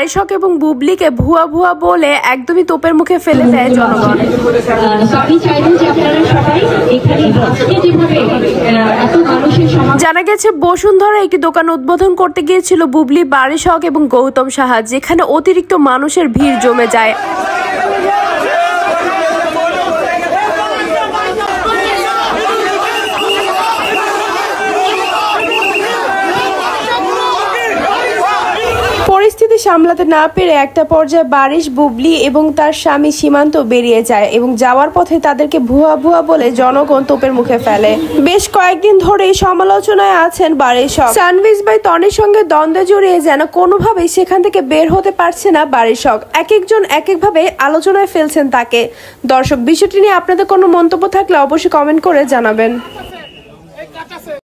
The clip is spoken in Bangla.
বারিশক এবং বুবলিকে ভুয়া ভুয়া বলে একদমই তোপের মুখে ফেলে দেয় জনগণ। জানা গেছে বসুন্ধরা একটি দোকান উদ্বোধন করতে গিয়েছিল বুবলি, বারিশক এবং গৌতম সাহা, যেখানে অতিরিক্ত মানুষের ভিড় জমে যায়। পরিস্থিতি সামলাতে না পেরে একটা পর্যায়ে বারিশ, বুবলি এবং তার স্বামী সীমান্ত বেরিয়ে যায় এবং যাওয়ার পথে তাদেরকে ভুয়া ভুয়া বলে জনগণ তোপের মুখে ফেলে। বেশ কয়েকদিন ধরেই সমালোচনায় আছেন বারিশক। সানভিজ ভাই তনির সঙ্গে দ্বন্দ্বে জড়িয়ে যেন কোনোভাবেই সেখান থেকে বের হতে পারছে না বারিশক। এক একজন এক একভাবে আলোচনায় ফেলছেন তাকে। দর্শক, বিষয়টি নিয়ে আপনাদের কোনো মন্তব্য থাকলে অবশ্যই কমেন্ট করে জানাবেন।